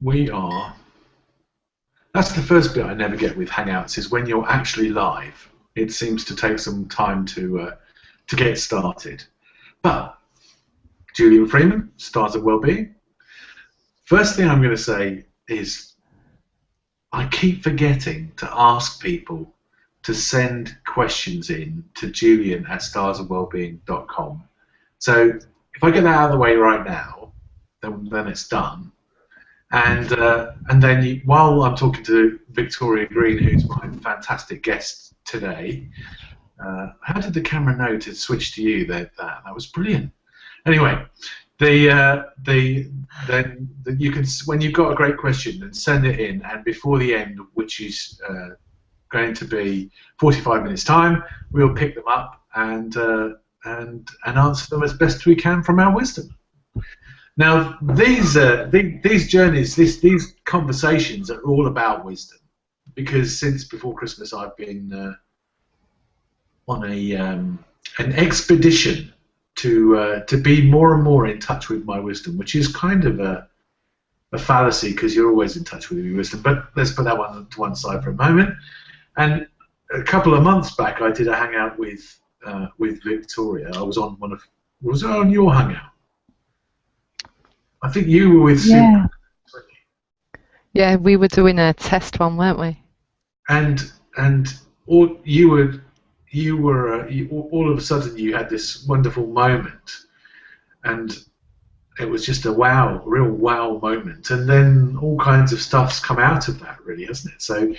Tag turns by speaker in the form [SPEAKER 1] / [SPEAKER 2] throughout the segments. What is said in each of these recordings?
[SPEAKER 1] We are. That's the first bit I never get with Hangouts, is when you're actually live. It seems to take some time to get started. But Julian Freeman, Stars of Wellbeing. First thing I'm going to say is I keep forgetting to ask people to send questions in to julian@starsofwellbeing.com. So if I get that out of the way right now, then it's done. And then while I'm talking to Victoria Green, who's my fantastic guest today, how did the camera know to switch to you? That was brilliant. Anyway, then you can, when you've got a great question, then send it in, and before the end, which is going to be 45 minutes time, we'll pick them up and answer them as best we can from our wisdom. Now, these journeys, these conversations are all about wisdom, because since before Christmas I've been on an expedition to be more and more in touch with my wisdom, which is kind of a fallacy, because you're always in touch with your wisdom. But let's put that one to one side for a moment. And a couple of months back, I did a hangout with Victoria. I was on was I on your hangout? I think you were with Sue.
[SPEAKER 2] Yeah. Yeah, we were doing a test one, weren't we?
[SPEAKER 1] And all you were all of a sudden you had this wonderful moment, and it was just a real wow moment. And then all kinds of stuff's come out of that, really, hasn't it? So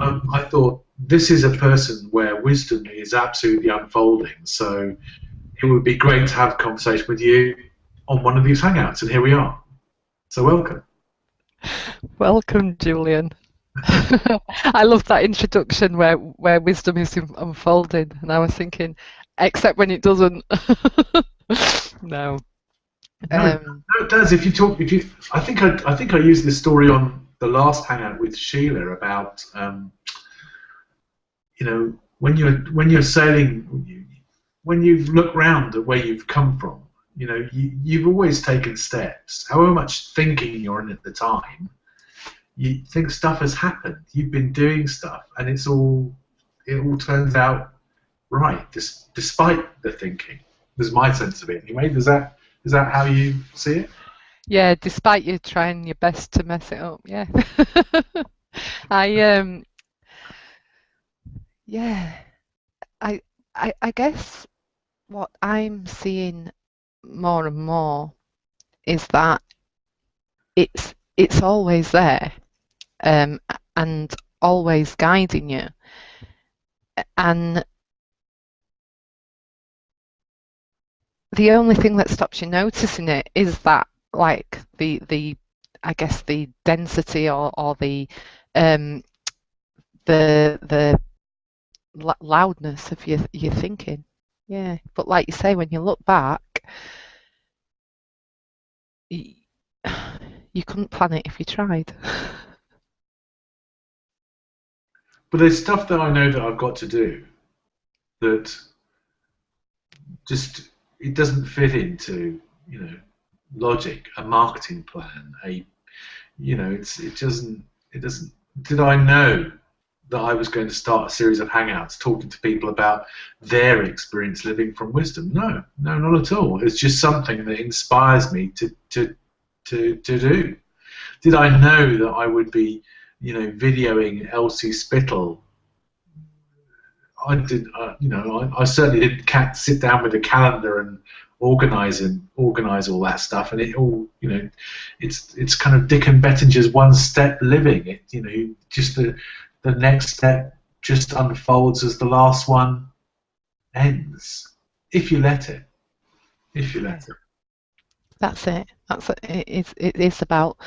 [SPEAKER 1] I thought, this is a person where wisdom is absolutely unfolding. So it would be great to have a conversation with you on one of these hangouts, and here we are. So welcome.
[SPEAKER 2] Welcome, Julian. I love that introduction where wisdom is unfolding, and I was thinking, except when it doesn't. No.
[SPEAKER 1] No, it does. I think I used this story on the last hangout with Sheila about when you're sailing, when you look round at where you've come from, you've always taken steps. However much thinking you're in at the time, you think stuff has happened. You've been doing stuff, and it all turns out right, despite the thinking. There's my sense of it anyway. Is that how you see it?
[SPEAKER 2] Yeah, despite you trying your best to mess it up. Yeah. I guess what I'm seeing more and more is that it's always there, and always guiding you, and the only thing that stops you noticing it is that, like, the I guess the density or the loudness of your thinking. Yeah, but like you say, when you look back, you couldn't plan it if you tried.
[SPEAKER 1] But there's stuff that I know that I've got to do that just, it doesn't fit into logic, a marketing plan, it doesn't. Did I know that I was going to start a series of hangouts talking to people about their experience living from wisdom? No, not at all. It's just something that inspires me to do. Did I know that I would be, videoing Elsie Spittle? I did. I certainly didn't sit down with a calendar and organize all that stuff. And it all, it's kind of Dick and Bettinger's one step living. It, just the next step just unfolds as the last one ends, if you let it. If you let it.
[SPEAKER 2] That's it. It is about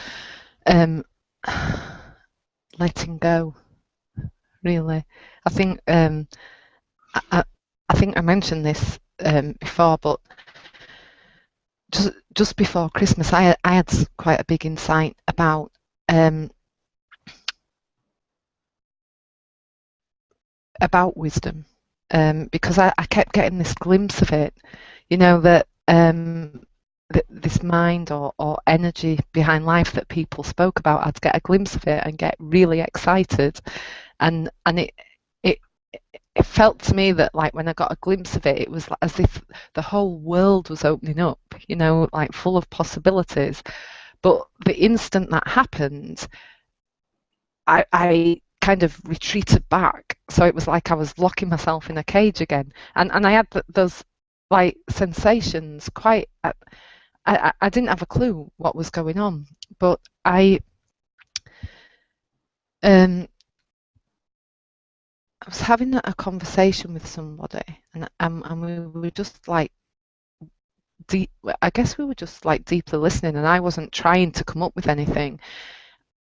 [SPEAKER 2] letting go. Really, I think I think I mentioned this before, but just before Christmas, I had quite a big insight about wisdom, because I kept getting this glimpse of it, that this mind or energy behind life that people spoke about. I'd get a glimpse of it and get really excited, and it it felt to me that like when I got a glimpse of it, it was as if the whole world was opening up, like full of possibilities. But the instant that happened, I kind of retreated back. So it was like I was locking myself in a cage again, and I had those like sensations quite. I didn't have a clue what was going on, but um, I was having a conversation with somebody, and we were just like deep. I guess we were just like deeply listening, and I wasn't trying to come up with anything.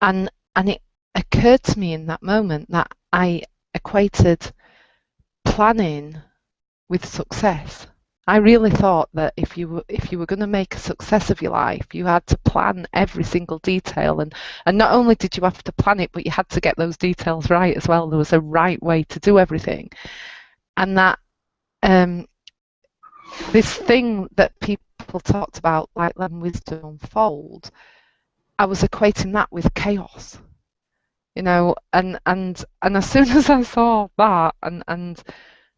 [SPEAKER 2] And it occurred to me in that moment that I equated planning with success. I really thought that if you were going to make a success of your life, you had to plan every single detail, and not only did you have to plan it, but you had to get those details right as well. There was a right way to do everything, and that this thing that people talked about, like letting wisdom unfold, I was equating that with chaos, and as soon as I saw that and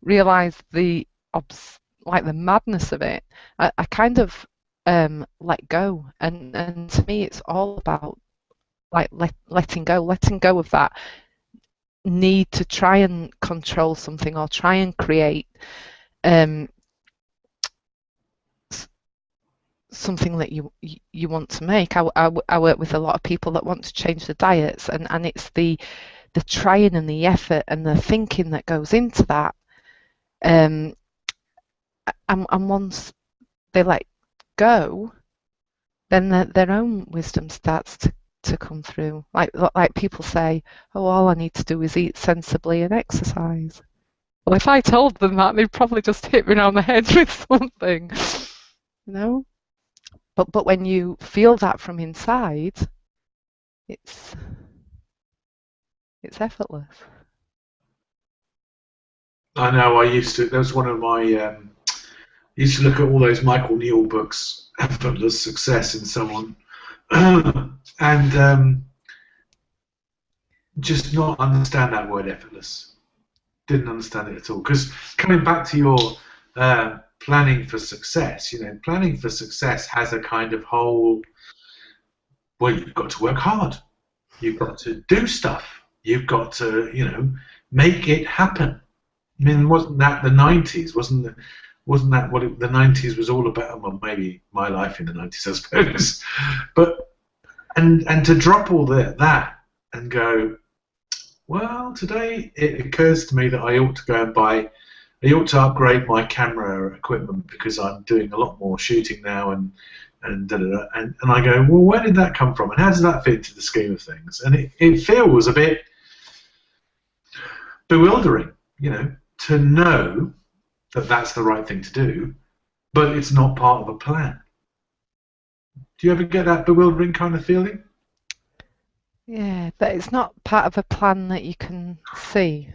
[SPEAKER 2] realized the madness of it, I kind of let go, and to me it's all about like letting go of that need to try and control something or try and create something that you want to make. I work with a lot of people that want to change their diets, and it's the trying and the effort and the thinking that goes into that. And once they let go, then their own wisdom starts to come through. Like people say, oh, all I need to do is eat sensibly and exercise. Well, if I told them that, they'd probably just hit me around the head with something, But when you feel that from inside, it's effortless.
[SPEAKER 1] I know. That was one of my. I used to look at all those Michael Newell books, Effortless Success, and so on, and just not understand that word effortless. Didn't understand it at all. Because coming back to your planning for success, planning for success has a kind of whole. Well, you've got to work hard. You've got to do stuff. You've got to, make it happen. I mean, wasn't that the 90s? Wasn't that what the 90s was all about? Well, maybe my life in the 90s, I suppose. But and to drop all that and go, well, today it occurs to me that I ought to upgrade my camera equipment because I'm doing a lot more shooting now, and I go, well, where did that come from, and how does that fit into the scheme of things? And it feels a bit bewildering, to know that that's the right thing to do, but it's not part of a plan. Do you ever get that bewildering kind of feeling?
[SPEAKER 2] Yeah, but it's not part of a plan that you can see.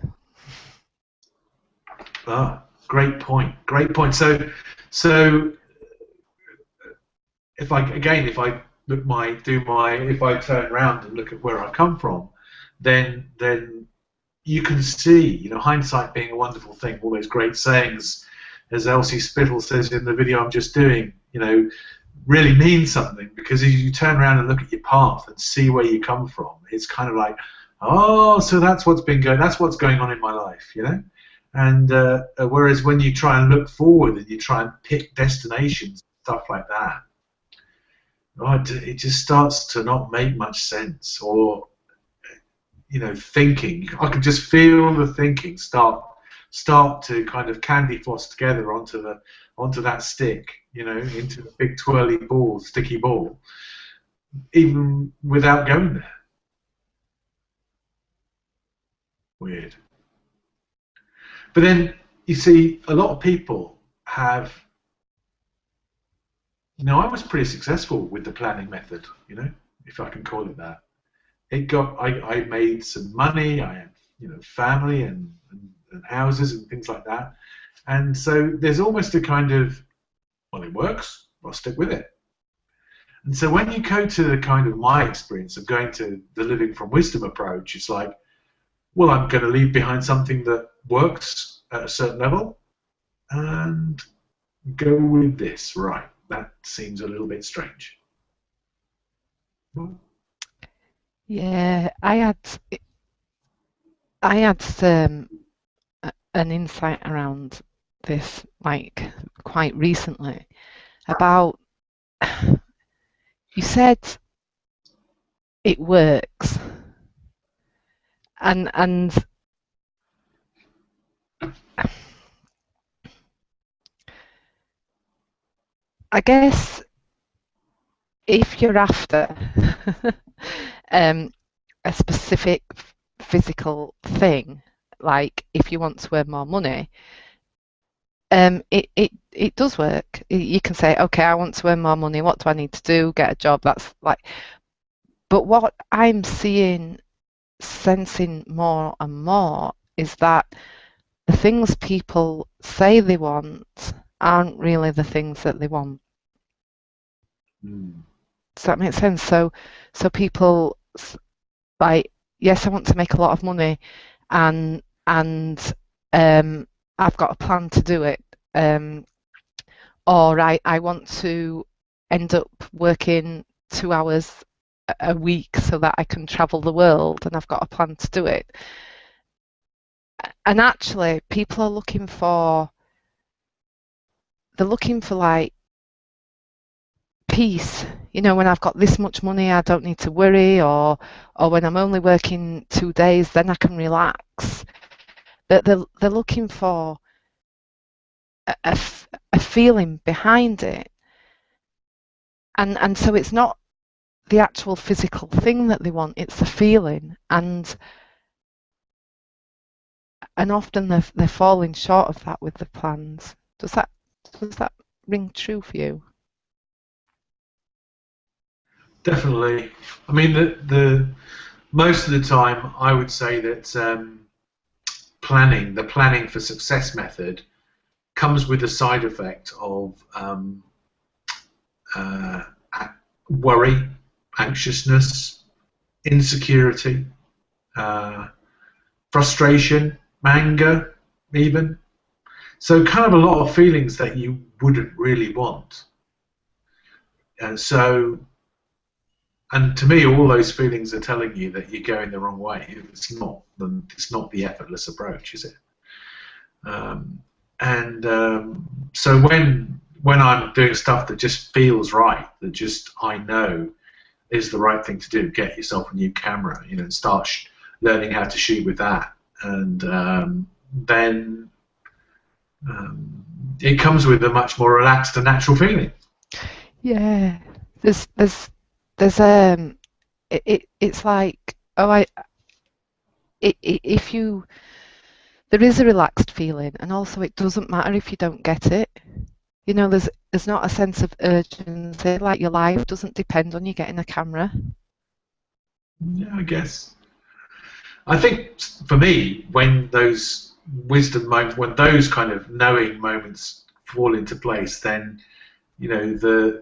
[SPEAKER 1] Ah, great point. Great point. So if I turn around and look at where I come from, then you can see, hindsight being a wonderful thing. All those great sayings, as Elsie Spittle says in the video I'm just doing, really mean something, because if you turn around and look at your path and see where you come from, it's kind of like, oh, so that's what's going on in my life, And whereas when you try and look forward and you try and pick destinations, stuff like that, it just starts to not make much sense. Or thinking, I can just feel the thinking start to kind of candy floss together onto that stick, into a big twirly ball, sticky ball, even without going there. Weird. But then you see, a lot of people have. I was pretty successful with the planning method, if I can call it that. I made some money. I had, family and houses and things like that. And so there's almost a kind of, well, it works, I'll stick with it. And so when you go to the kind of my experience of going to the living from wisdom approach, it's like, well, I'm going to leave behind something that works at a certain level and go with this. Right, that seems a little bit strange.
[SPEAKER 2] Yeah, I had an insight around this like quite recently about you said it works and I guess if you're after a specific physical thing, like if you want to earn more money, it does work. You can say, okay, I want to earn more money. What do I need to do? Get a job. That's like, but what I'm sensing more and more is that the things people say they want aren't really the things that they want. Does that make sense? So people like, yes, I want to make a lot of money, and I've got a plan to do it. Or I want to end up working 2 hours a week so that I can travel the world, and I've got a plan to do it. And actually, people are looking for like peace. You know, when I've got this much money, I don't need to worry, or when I'm only working 2 days, then I can relax. They're looking for a feeling behind it, and so it's not the actual physical thing that they want; it's the feeling, and often they're falling short of that with the plans. Does that ring true for you?
[SPEAKER 1] Definitely. I mean, the most of the time, I would say that the planning for success method comes with a side effect of worry, anxiousness, insecurity, frustration, anger, even. So kind of a lot of feelings that you wouldn't really want. And so, and to me, all those feelings are telling you that you're going the wrong way. It's not the effortless approach, is it? So when I'm doing stuff that just feels right, that just I know is the right thing to do, get yourself a new camera, you know, and start learning how to shoot with that, and then it comes with a much more relaxed and natural feeling.
[SPEAKER 2] Yeah, it's like, if you, there is a relaxed feeling, and also it doesn't matter if you don't get it. You know, there's not a sense of urgency, like your life doesn't depend on you getting a camera.
[SPEAKER 1] Yeah, I guess. I think for me, when those wisdom moments, when those kind of knowing moments fall into place, then you know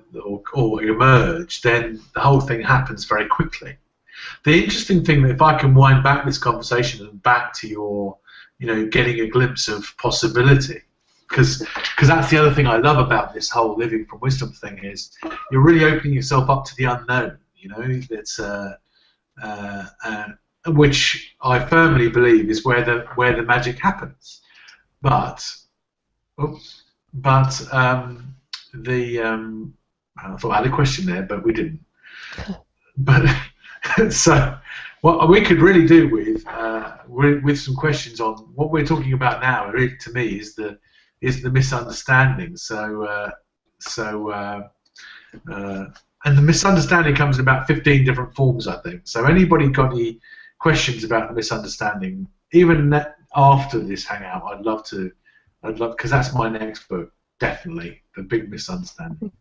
[SPEAKER 1] or emerge, then the whole thing happens very quickly. The interesting thing, that if I can wind back this conversation and back to your, you know, getting a glimpse of possibility, because that's the other thing I love about this whole living from wisdom thing, is you're really opening yourself up to the unknown. You know, it's which I firmly believe is where the magic happens. But I thought I had a question there, but we didn't. But so what we could really do with some questions on what we're talking about now, really, to me, is the misunderstanding. And the misunderstanding comes in about 15 different forms, I think. So anybody got any questions about the misunderstanding, even after this hangout, I'd love, because that's my next book, definitely, The Big Misunderstanding.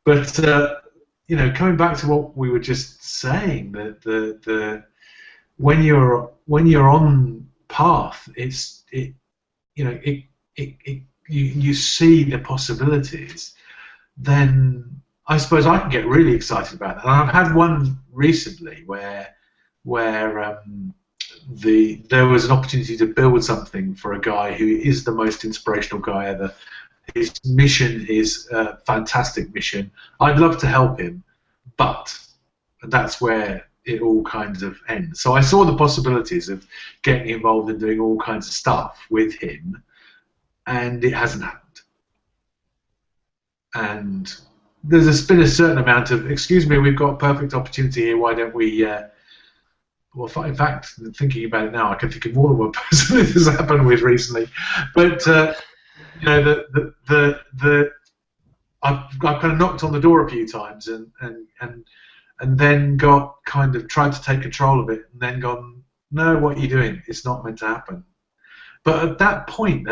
[SPEAKER 1] But you know, coming back to what we were just saying, that when you're on path, you see the possibilities. Then I suppose I can get really excited about that. And I've had one recently where there was an opportunity to build something for a guy who is the most inspirational guy ever. His mission is a fantastic mission. I'd love to help him, but that's where it all kind of ends. So I saw the possibilities of getting involved in doing all kinds of stuff with him, and it hasn't happened. And there's been a certain amount of, excuse me, we've got a perfect opportunity here, why don't we... well, in fact, thinking about it now, I can think of more than one person this has happened with recently. But you know, I've kind of knocked on the door a few times and then got kind of tried to take control of it, and then gone, no, what are you doing? It's not meant to happen. But at that point,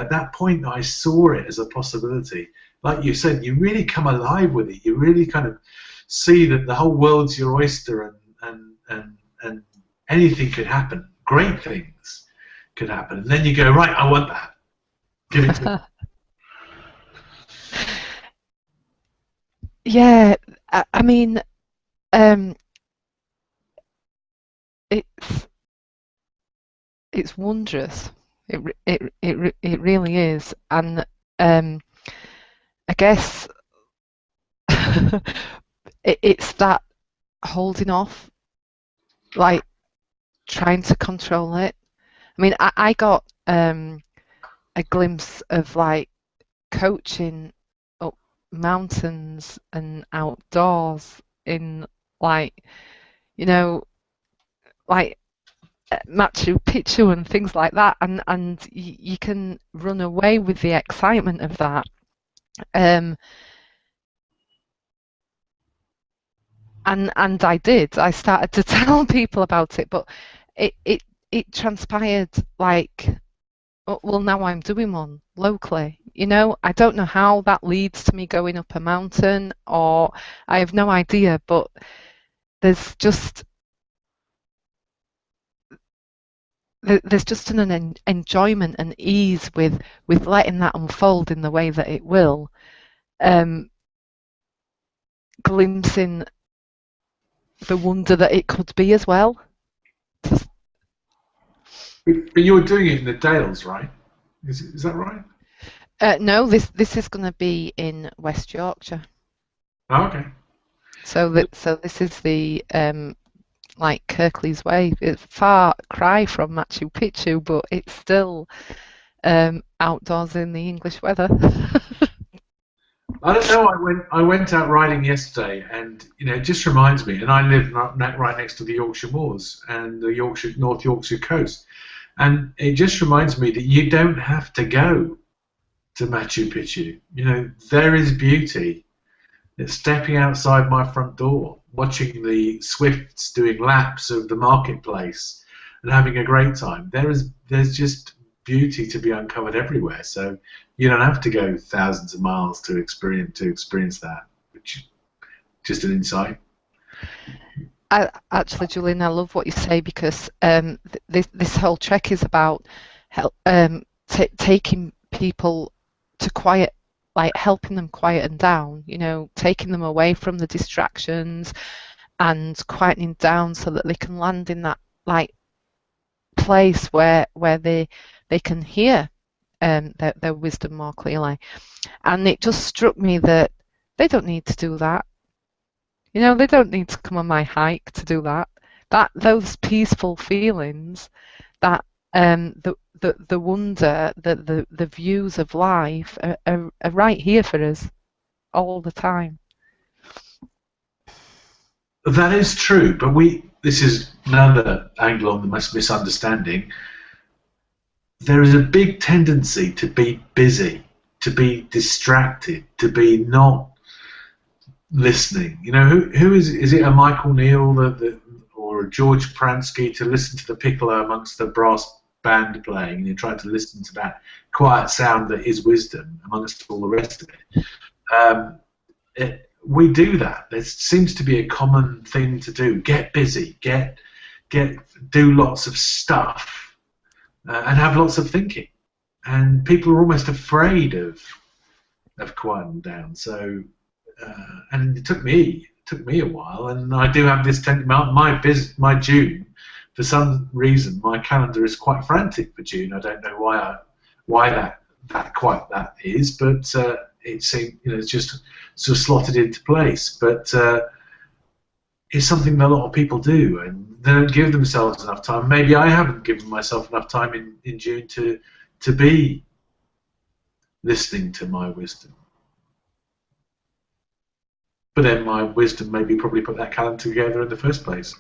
[SPEAKER 1] I saw it as a possibility. Like you said, you really come alive with it. You really kind of see that the whole world's your oyster, and anything could happen. Great things could happen. And then you go, right, I want that. Give it to me.
[SPEAKER 2] Yeah, I mean, it's wondrous. It really is, and I guess it's that holding off, like trying to control it. I mean, I got a glimpse of like coaching up mountains and outdoors in, like, you know, like Machu Picchu and things like that, and you can run away with the excitement of that. And I did. I started to tell people about it, but it transpired like, oh, well, now I'm doing one locally. You know, I don't know how that leads to me going up a mountain, or I have no idea, but there's just an enjoyment and ease with letting that unfold in the way that it will, glimpsing the wonder that it could be as well.
[SPEAKER 1] But you're doing it in the Dales, right? Is that right?
[SPEAKER 2] No, this is going to be in West Yorkshire.
[SPEAKER 1] Oh, okay.
[SPEAKER 2] So this is the like Kirklees Way. It's a far cry from Machu Picchu, but it's still outdoors in the English weather.
[SPEAKER 1] I don't know. I went out riding yesterday, and you know, it just reminds me. And I live right next to the Yorkshire Moors and the North Yorkshire coast, and it just reminds me that you don't have to go to Machu Picchu. You know, there is beauty. It's stepping outside my front door, watching the Swifts doing laps of the marketplace, and having a great time. There's just beauty to be uncovered everywhere. So you don't have to go thousands of miles to experience that, which is just an insight.
[SPEAKER 2] Actually, Julian, I love what you say, because this whole trek is about taking people to quiet, like helping them quieten down, you know, taking them away from the distractions and quietening down so that they can land in that like place where they can hear their wisdom more clearly. And it just struck me that they don't need to do that. You know, they don't need to come on my hike to do that. Those peaceful feelings, that the wonder, the views of life are right here for us all the time.
[SPEAKER 1] That is true, but this is another angle on the misunderstanding. There is a big tendency to be busy, to be distracted, to be not listening. You know, who is it a Michael Neal or a George Pransky to listen to the piccolo amongst the brass band playing, and you try to listen to that quiet sound that is wisdom amongst all the rest of it. We do that. There seems to be a common thing to do. Get busy, do lots of stuff, and have lots of thinking. And people are almost afraid of quieting down. So and it took me a while, and I do have this my June, for some reason my calendar is quite frantic for June. I don't know why that is, but it seems, it's just sort of slotted into place. But it's something that a lot of people do, and they don't give themselves enough time. Maybe I haven't given myself enough time in June to be listening to my wisdom. But then my wisdom maybe probably put that calendar together in the first place.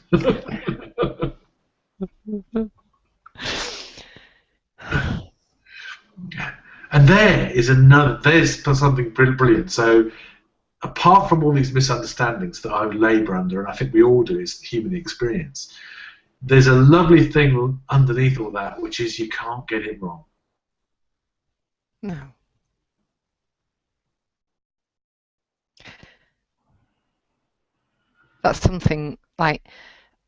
[SPEAKER 1] And there's something brilliant. So apart from all these misunderstandings that I labour under, and I think we all do, it's human experience, there's a lovely thing underneath all that, which is you can't get it wrong.
[SPEAKER 2] No. That's something like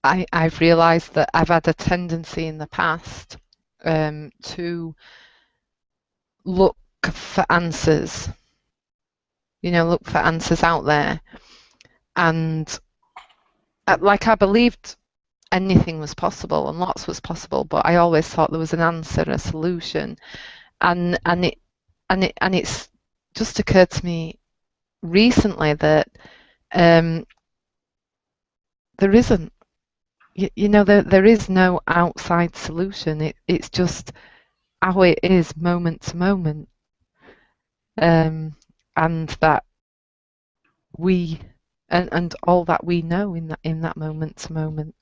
[SPEAKER 2] I've realised that I've had a tendency in the past to look for answers, look for answers out there. And like I believed anything was possible and lots was possible, but I always thought there was an answer, a solution. And it's just occurred to me recently that there isn't. There is no outside solution. It's just how it is moment to moment, and that we and all that we know in that moment to moment.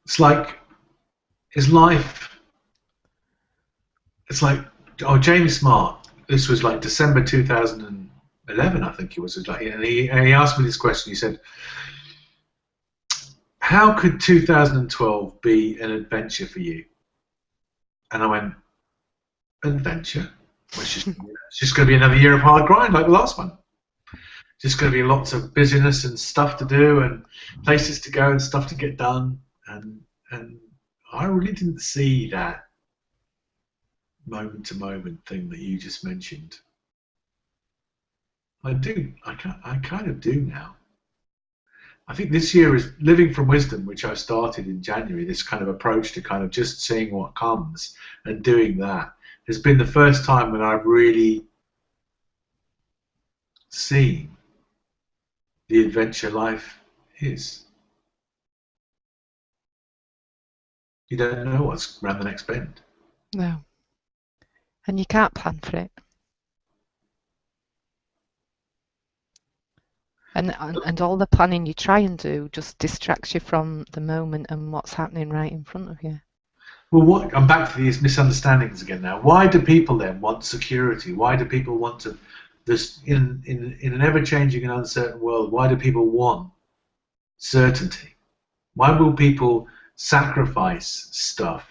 [SPEAKER 1] It's like, is life? It's like, James Smart. This was like December 2011, I think it was. And he asked me this question. He said, "How could 2012 be an adventure for you?" And I went, "Adventure? Well, it's just going to be another year of hard grind like the last one. Just going to be lots of busyness and stuff to do and places to go and stuff to get done." And I really didn't see that moment-to-moment thing that you just mentioned. I do. I kind of do now. I think this year is Living from Wisdom, which I started in January, this kind of approach to kind of just seeing what comes and doing that, has been the first time when I've really seen the adventure life is. You don't know what's around the next bend.
[SPEAKER 2] No. And you can't plan for it. And all the planning you try and do just distracts you from the moment and what's happening right in front of you.
[SPEAKER 1] Well, I'm back to these misunderstandings again now. Why do people then want security? Why do people want to, this in an ever-changing and uncertain world, why do people want certainty? Why will people sacrifice stuff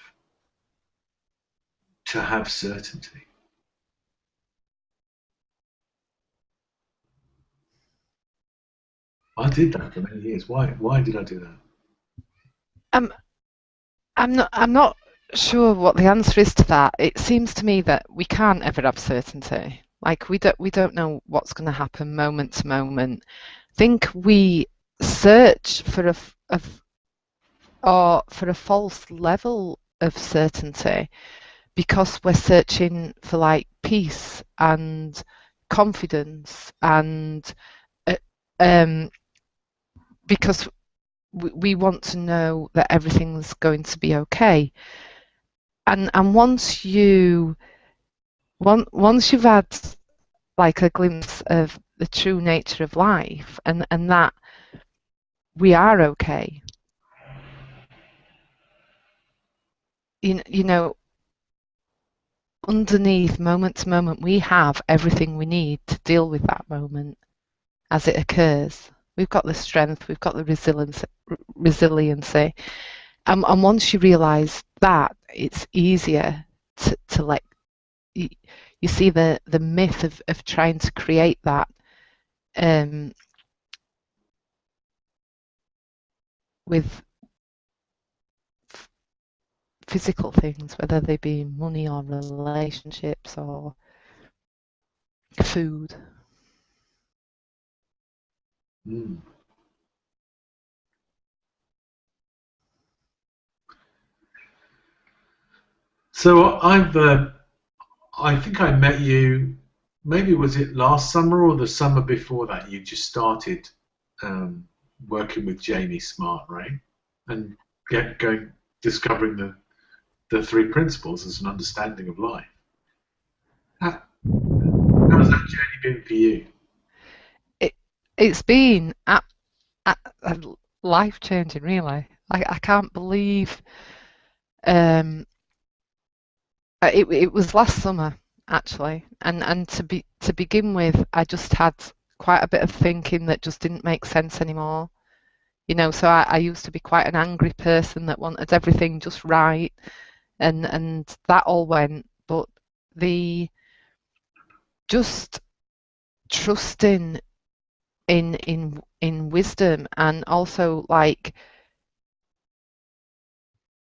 [SPEAKER 1] to have certainty? I did that for many years. Why did I do that?
[SPEAKER 2] I'm not sure what the answer is to that. It seems to me that we can't ever have certainty. Like we don't know what's going to happen moment to moment. I think we search for a false level of certainty because we're searching for like peace and confidence and because we want to know that everything's going to be okay. And once you've had like a glimpse of the true nature of life and that we are okay, underneath moment to moment we have everything we need to deal with that moment as it occurs. We've got the strength, we've got the resiliency. And once you realise that, it's easier to let you see the myth of trying to create that with physical things, whether they be money or relationships or food.
[SPEAKER 1] Mm. So I think I met you. Maybe was it last summer or the summer before that? You just started um, working with Jamie Smart, right? And going discovering the three principles as an understanding of life. How, how has that journey been for you?
[SPEAKER 2] It's been life changing, really. I can't believe um, it was last summer actually, and to begin with, I just had quite a bit of thinking that just didn't make sense anymore. So I used to be quite an angry person that wanted everything just right, and that all went, but the just trusting in wisdom, and also like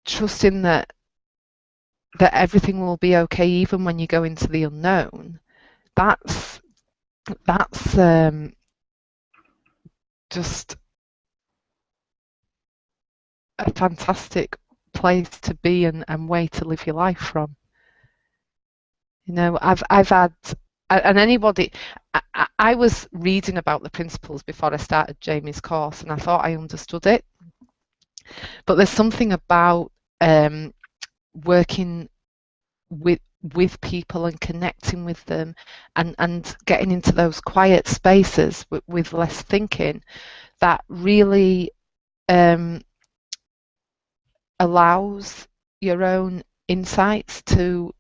[SPEAKER 2] trusting that everything will be okay even when you go into the unknown. That's just a fantastic place to be, and way to live your life from. I've had, and anybody, I was reading about the principles before I started Jamie's course, and I thought I understood it. But there's something about working with people and connecting with them, and getting into those quiet spaces with less thinking, that really allows your own insights to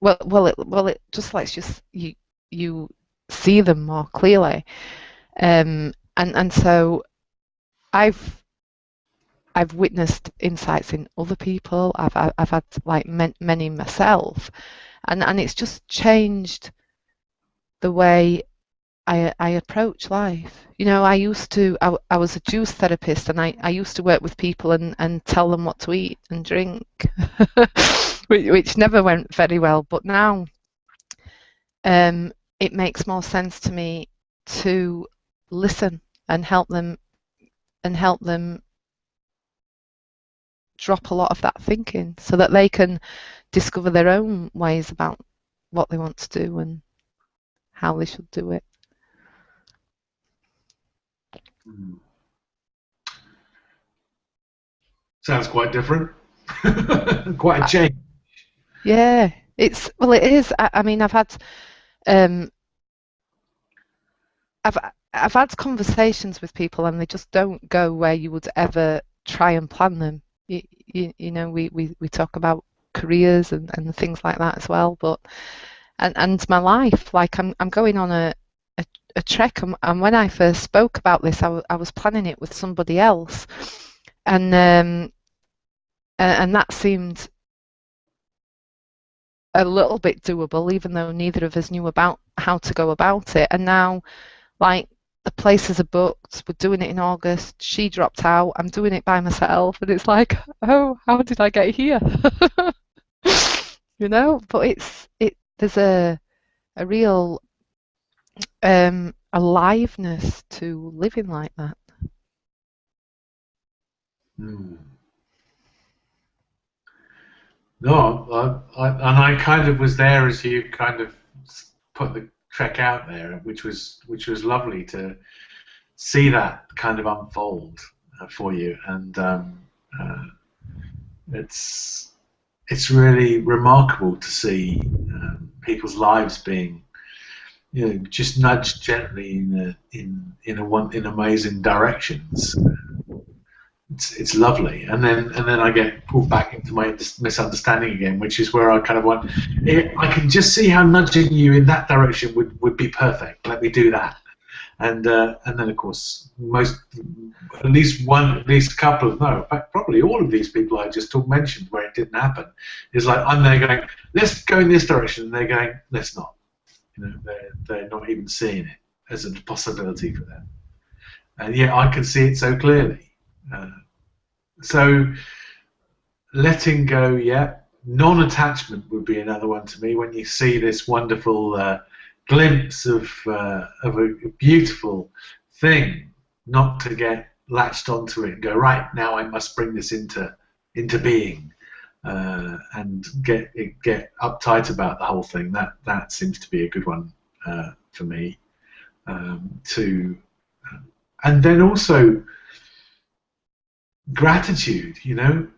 [SPEAKER 2] it just lets you see them more clearly, and so I've witnessed insights in other people. I've had like many myself, and it's just changed the way I approach life. I was a juice therapist, and I used to work with people and tell them what to eat and drink, which never went very well. But now it makes more sense to me to listen and help them drop a lot of that thinking, so that they can discover their own ways about what they want to do and how they should do it.
[SPEAKER 1] Mm. Sounds quite different. Quite a change.
[SPEAKER 2] Yeah, it is. I mean, um, I've had conversations with people, and they just don't go where you would ever try and plan them. We talk about careers and things like that as well, but and my life, like I'm going on a trek, and when I first spoke about this, I was planning it with somebody else, and that seemed a little bit doable, even though neither of us knew about how to go about it. And now, like, the places are booked. We're doing it in August. She dropped out. I'm doing it by myself, and it's like, oh, how did I get here? But there's a real aliveness to living like that.
[SPEAKER 1] Mm. No, and I kind of was there as you kind of put the trek out there, which was lovely to see that kind of unfold for you, and uh, it's really remarkable to see people's lives being, just nudged gently in amazing directions. It's lovely, and then I get pulled back into my misunderstanding again, which is where I kind of want. I can just see how nudging you in that direction would be perfect. Let me do that, and then of course at least a couple of, no, in fact probably all of these people I just mentioned where it didn't happen, is like I'm there going, let's go in this direction, and they're going, let's not. They're not even seeing it as a possibility for them, and yet I can see it so clearly. So letting go, yeah. Non-attachment would be another one to me. When you see this wonderful glimpse of a beautiful thing, not to get latched onto it and go, right, now I must bring this into being, and get uptight about the whole thing. That seems to be a good one for me. To And then also gratitude.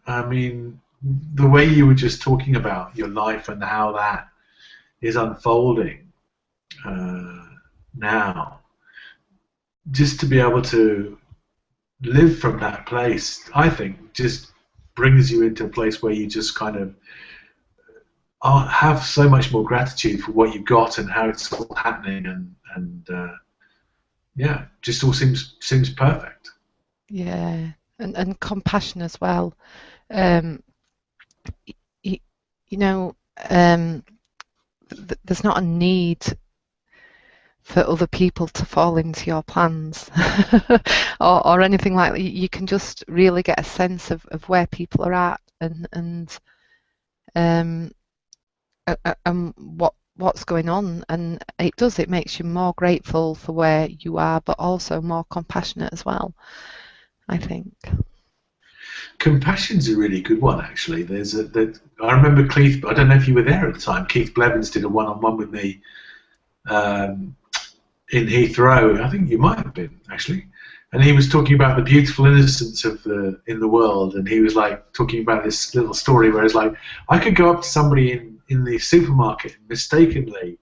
[SPEAKER 1] I mean, the way you were just talking about your life and how that is unfolding now, just to be able to live from that place, I think, just brings you into a place where you just kind of have so much more gratitude for what you've got and how it's all happening, and yeah, just all seems perfect.
[SPEAKER 2] Yeah, and compassion as well. Um, you, you know, there's not a need for other people to fall into your plans or anything like that. You can just really get a sense of where people are at and what's going on, and it makes you more grateful for where you are, but also more compassionate as well, I think.
[SPEAKER 1] Compassion's a really good one, actually. I remember Keith. I don't know if you were there at the time. Keith Blevins did a one-on-one with me um, in Heathrow. I think you might have been, actually. And he was talking about the beautiful innocence in the world, and he was like talking about this little story where it's like, I could go up to somebody in the supermarket and mistakenly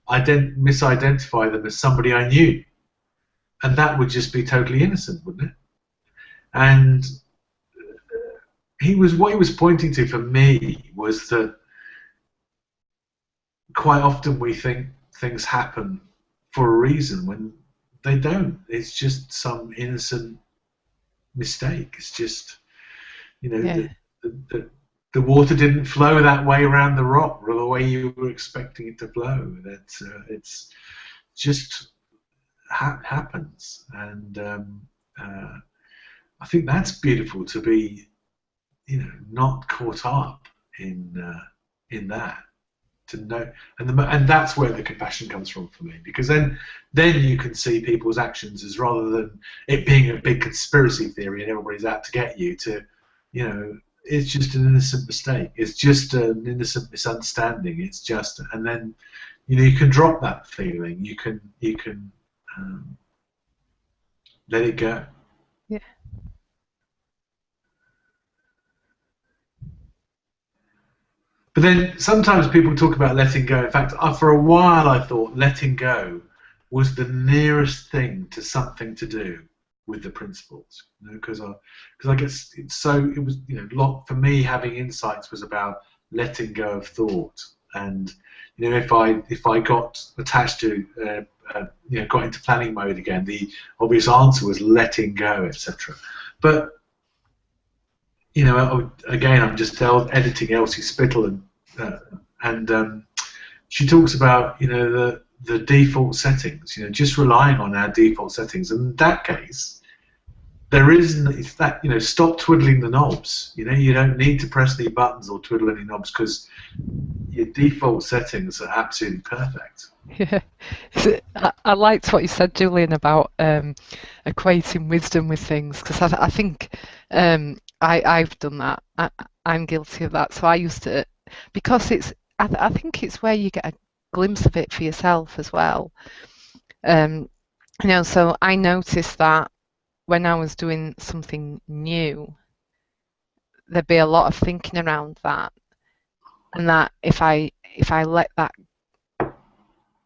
[SPEAKER 1] misidentify them as somebody I knew, and that would just be totally innocent, wouldn't it? And what he was pointing to for me was that quite often we think things happen for a reason when they don't. It's just some innocent mistake. It's just,
[SPEAKER 2] Yeah.
[SPEAKER 1] the water didn't flow that way around the rock or the way you were expecting it to flow. It's just happens, and I think that's beautiful to be, not caught up in that. To know, and that's where the compassion comes from for me, because then you can see people's actions as, rather than it being a big conspiracy theory and everybody's out to get you, to, it's just an innocent mistake, it's just an innocent misunderstanding, it's just, and then you can drop that feeling, you can let it go.
[SPEAKER 2] Yeah.
[SPEAKER 1] But then sometimes people talk about letting go. In fact, for a while I thought letting go was the nearest thing to something to do with the principles, because I guess it was, for me, having insights was about letting go of thought, and if I got attached to got into planning mode again, the obvious answer was letting go, etc. But again, I'm just editing Elsie Spittle, and she talks about the default settings, just relying on our default settings. And in that case, there isn't. It's that, stop twiddling the knobs. You don't need to press any buttons or twiddle any knobs, because your default settings are absolutely perfect.
[SPEAKER 2] Yeah. I liked what you said, Julian, about equating wisdom with things, because I think I've done that. I'm guilty of that. So I used to, because I think it's where you get a glimpse of it for yourself as well. So I noticed that when I was doing something new, there'd be a lot of thinking around that, and that if I let that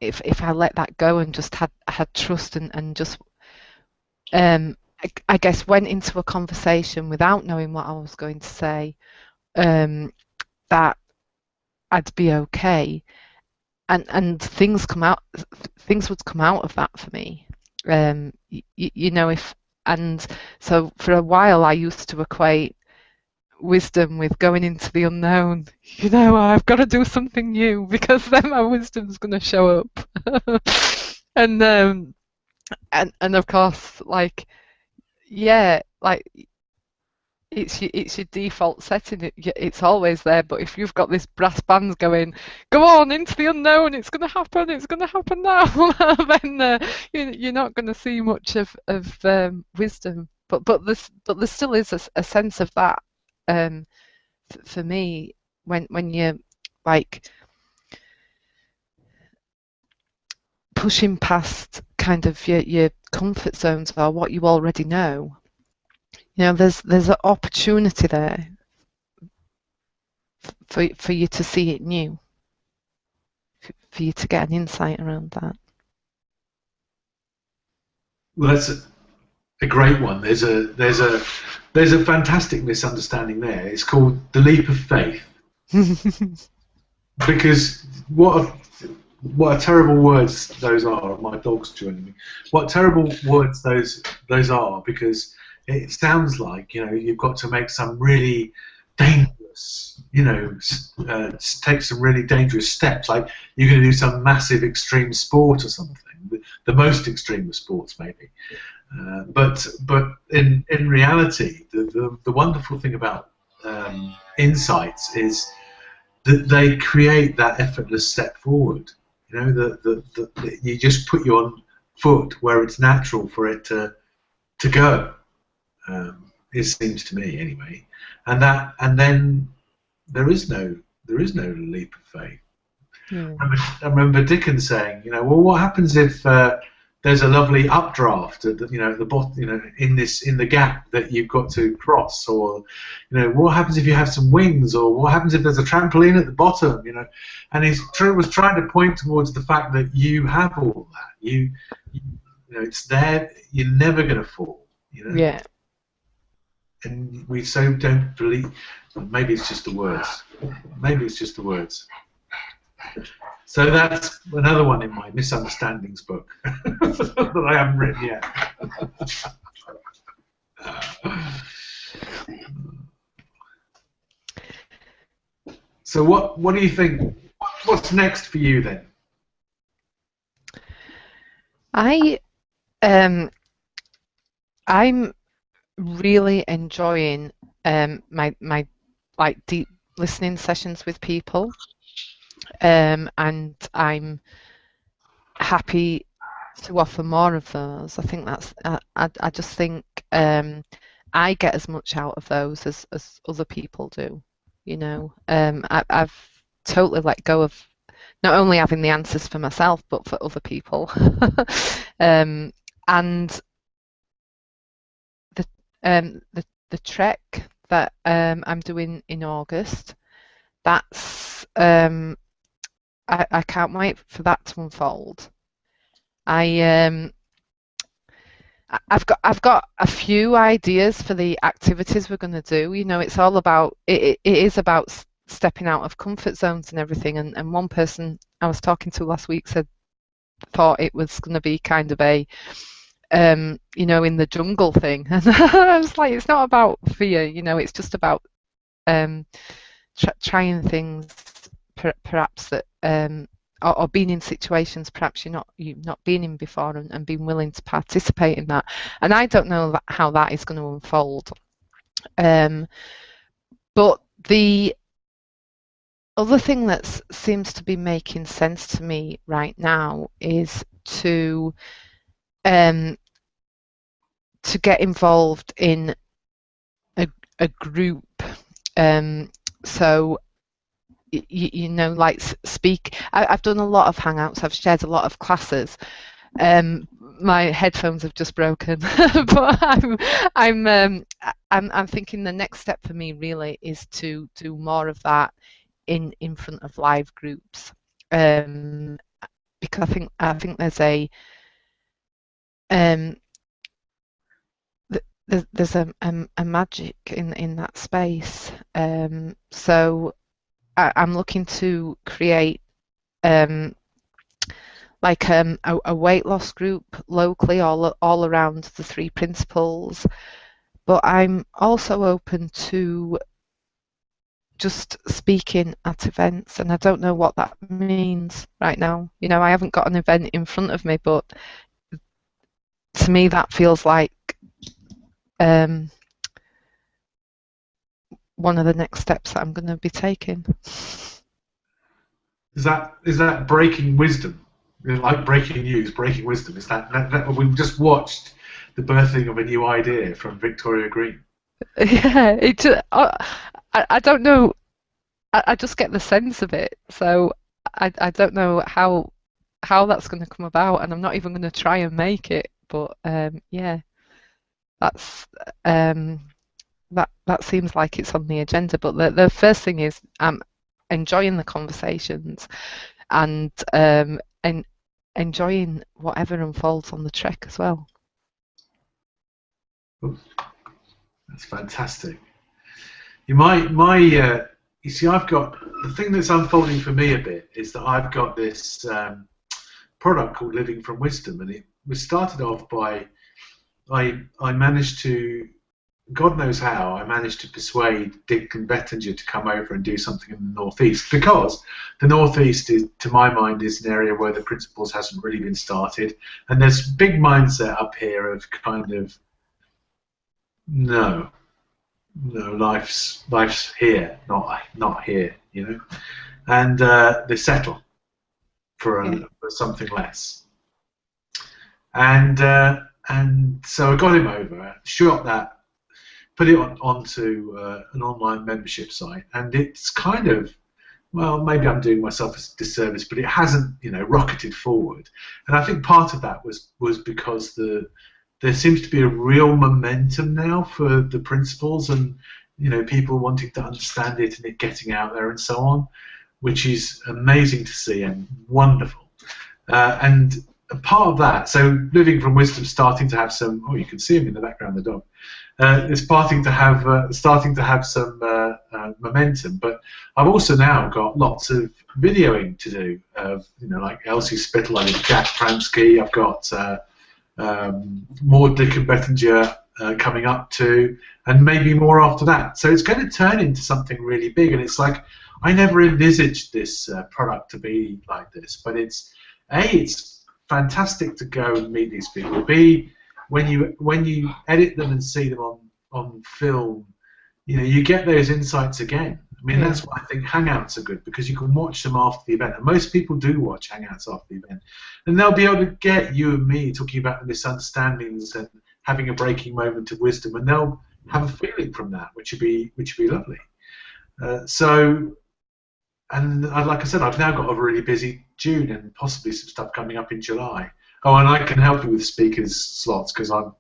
[SPEAKER 2] if I let that go and just had trust and just I guess went into a conversation without knowing what I was going to say, that I'd be okay, and things would come out of that for me. If and so for a while I used to equate wisdom with going into the unknown. I've got to do something new, because then my wisdom's going to show up. and of course, like, yeah, like, it's your default setting. It's always there. But if you've got this brass bands going, go on into the unknown, it's going to happen. It's going to happen now. Then you're not going to see much of wisdom. But there still is a sense of that for me when you're like pushing past kind of your comfort zones or what you already know. You know, there's an opportunity there for you to see it new, for you to get an insight around that.
[SPEAKER 1] Well, that's a great one. There's a fantastic misunderstanding there. It's called the leap of faith. Because what a terrible words those are. My dog's joining me. What terrible words those are, because it sounds like, you know, you've got to make some really dangerous, you know, take some really dangerous steps, like you're going to do some massive extreme sport or something, the most extreme of sports maybe. But in reality, the wonderful thing about insights is that they create that effortless step forward. You know, you just put your foot where it's natural for it to go. It seems to me, anyway, and then there is no leap of faith.
[SPEAKER 2] Yeah.
[SPEAKER 1] I remember Dickens saying, you know, well, what happens if there's a lovely updraft at the, you know, at the bottom, you know, in the gap that you've got to cross, or, you know, what happens if you have some wings, or what happens if there's a trampoline at the bottom, you know, and he was trying to point towards the fact that you have all that, you know, it's there, you're never going to fall, you know.
[SPEAKER 2] Yeah.
[SPEAKER 1] And we so don't believe. Maybe it's just the words. Maybe it's just the words. So that's another one in my misunderstandings book that I haven't written yet. So what do you think? What's next for you then?
[SPEAKER 2] I'm really enjoying my like deep listening sessions with people, and I'm happy to offer more of those. I think that's I just think I get as much out of those as other people do. You know, I've totally let go of not only having the answers for myself but for other people. And the trek that I'm doing in August, that's I can't wait for that to unfold. I've got a few ideas for the activities we're going to do. You know, it's all about it is about stepping out of comfort zones and everything. And one person I was talking to last week thought it was going to be kind of a you know, in the jungle thing. And I was like, it's not about fear, you know, it's just about trying things perhaps that or being in situations perhaps you've not been in before, and being willing to participate in that. And I don't know how that is going to unfold. But the other thing that seems to be making sense to me right now is to get involved in a group. So you know, like speak. I've done a lot of hangouts. I've shared a lot of classes. My headphones have just broken, but I'm thinking the next step for me really is to do more of that in front of live groups, because I think there's there's a magic in that space. So I'm looking to create like a weight loss group locally all around the 3 principles, but I'm also open to just speaking at events, and I don't know what that means right now. You know, I haven't got an event in front of me, but to me that feels like one of the next steps that I'm going to be taking.
[SPEAKER 1] Is that breaking wisdom? Like breaking news, breaking wisdom. Is that we've just watched the birthing of a new idea from Victoria Green?
[SPEAKER 2] Yeah, I don't know. I just get the sense of it. So I don't know how that's going to come about, and I'm not even going to try and make it. But yeah, that's that seems like it's on the agenda. But the first thing is I'm enjoying the conversations and enjoying whatever unfolds on the trek as well.
[SPEAKER 1] Oops, that's fantastic. You see, I've got the thing that's unfolding for me a bit is that I've got this product called Living from Wisdom, and it was started off by I managed to, God knows how, I managed to persuade Dick and Bettinger to come over and do something in the Northeast, because the Northeast is, to my mind, is an area where the principles hasn't really been started, and there's big mindset up here of kind of no, life's here, not here, you know, and they settle for something less, and so I got him over, shot that, put it onto an online membership site, and it's kind of, well, maybe I'm doing myself a disservice, but it hasn't, rocketed forward, and I think part of that was because there seems to be a real momentum now for the principles, and people wanting to understand it and it getting out there and so on, which is amazing to see and wonderful. And a part of that, so Living from Wisdom starting to have some, oh, you can see him in the background, the dog. It's starting to have some momentum, but I've also now got lots of videoing to do. Like Elsie Spittle, I did Jack Pramsky. I've got more Dick and Bettinger coming up too, and maybe more after that. So it's going to turn into something really big, and it's like I never envisaged this product to be like this. But it's fantastic to go and meet these people. B, when you edit them and see them on film, you get those insights again. I mean, that's why I think Hangouts are good, because you can watch them after the event, and most people do watch Hangouts after the event, and they'll be able to get you and me talking about the misunderstandings and having a breaking moment of wisdom, and they'll have a feeling from that, which would be lovely. And like I said, I've now got a really busy June and possibly some stuff coming up in July. Oh, and I can help you with speakers slots, because I'm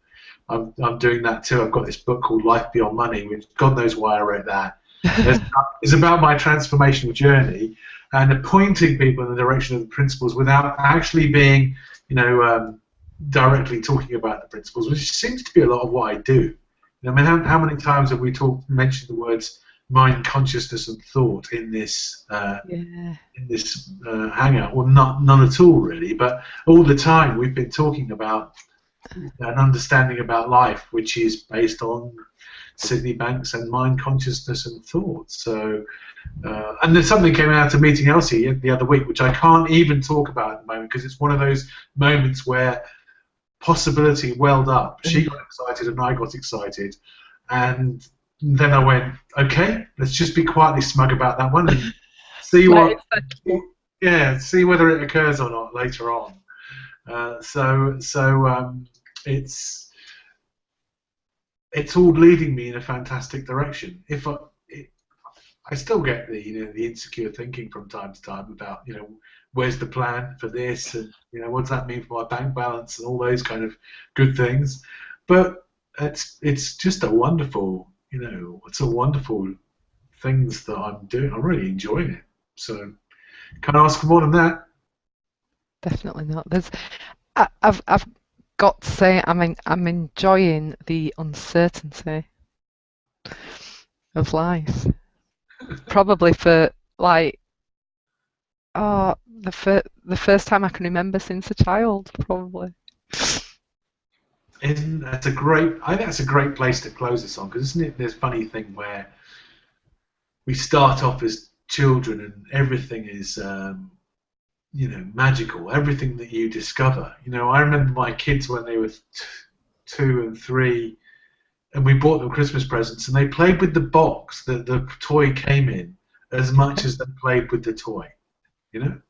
[SPEAKER 1] doing that too. I've got this book called Life Beyond Money, which God knows why I wrote that. It's about my transformational journey and pointing people in the direction of the principles without actually being, directly talking about the principles, which seems to be a lot of what I do. I mean, how many times have we mentioned the words mind, consciousness, and thought in this hangout? Well, none at all really, but all the time we've been talking about an understanding about life, which is based on Sydney Banks and mind, consciousness, and thought. So, and there's something came out of meeting Elsie the other week, which I can't even talk about at the moment, because it's one of those moments where possibility welled up. She got excited and I got excited, and then I went, okay, let's just be quietly smug about that one and see see whether it occurs or not later on. It's all leading me in a fantastic direction. I still get the insecure thinking from time to time about where's the plan for this, and what does that mean for my bank balance and all those kind of good things. But it's just a wonderful things that I'm doing. I'm really enjoying it. So can't ask for more than that.
[SPEAKER 2] Definitely not. I've got to say I'm enjoying the uncertainty of life. Probably for the first time I can remember since a child, probably.
[SPEAKER 1] I think that's a great place to close this on, because isn't it this funny thing where we start off as children and everything is magical, everything that you discover. I remember my kids when they were 2 and 3, and we bought them Christmas presents, and they played with the box that the toy came in as much as they played with the toy. You know,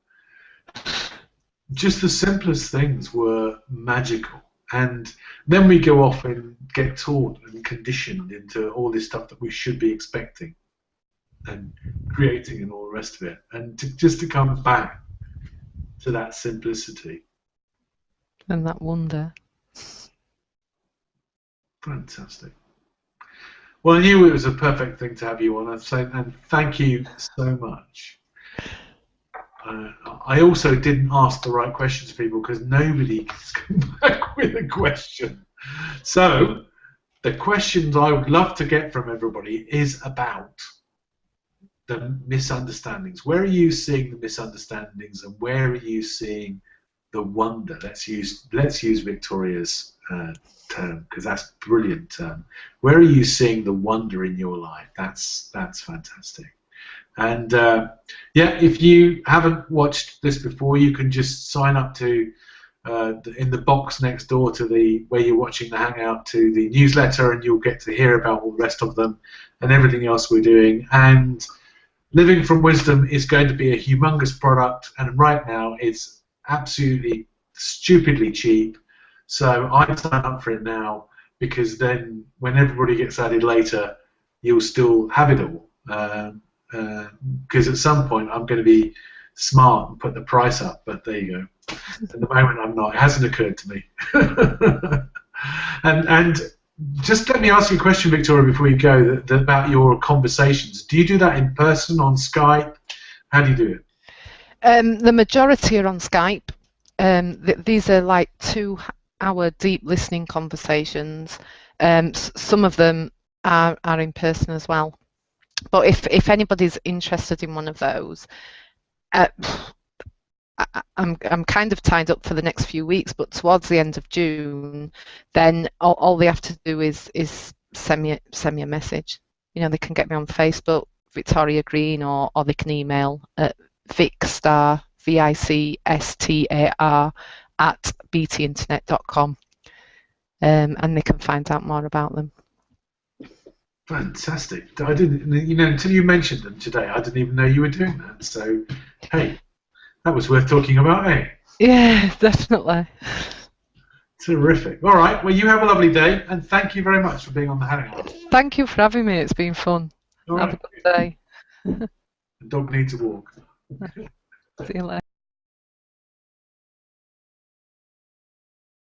[SPEAKER 1] just the simplest things were magical. And then we go off and get taught and conditioned into all this stuff that we should be expecting and creating and all the rest of it. And just to come back to that simplicity.
[SPEAKER 2] And that wonder.
[SPEAKER 1] Fantastic. Well, I knew it was a perfect thing to have you on, and thank you so much. I also didn't ask the right questions to people because nobody can come back with a question. So the questions I would love to get from everybody is about the misunderstandings. Where are you seeing the misunderstandings, and where are you seeing the wonder? Let's use Victoria's term, because that's a brilliant term. Where are you seeing the wonder in your life? That's fantastic. And yeah, if you haven't watched this before, you can just sign up to in the box next door to where you're watching the Hangout, to the newsletter, and you'll get to hear about all the rest of them and everything else we're doing. And Living from Wisdom is going to be a humongous product, and right now it's absolutely stupidly cheap. So I'd sign up for it now, because then when everybody gets added later, you'll still have it all. Because at some point I'm going to be smart and put the price up, but there you go. At the moment I'm not. It hasn't occurred to me. and just let me ask you a question, Victoria, before you go, about your conversations. Do you do that in person, on Skype? How do you do it?
[SPEAKER 2] The majority are on Skype. These are like 2-hour deep listening conversations. Some of them are in person as well. But if anybody's interested in one of those, I'm kind of tied up for the next few weeks, but towards the end of June, then all they have to do is send me a message. You know, they can get me on Facebook, Victoria Green, or they can email at vicstar, VICSTAR @btinternet.com, and they can find out more about them.
[SPEAKER 1] Fantastic. I didn't, until you mentioned them today, I didn't even know you were doing that. So, hey, that was worth talking about, eh?
[SPEAKER 2] Yeah, definitely.
[SPEAKER 1] Terrific. All right. Well, you have a lovely day, and thank you very much for being on the Hangout.
[SPEAKER 2] Thank you for having me. It's been fun.
[SPEAKER 1] All
[SPEAKER 2] have
[SPEAKER 1] right.
[SPEAKER 2] a good day.
[SPEAKER 1] The dog needs a walk.
[SPEAKER 2] See you later.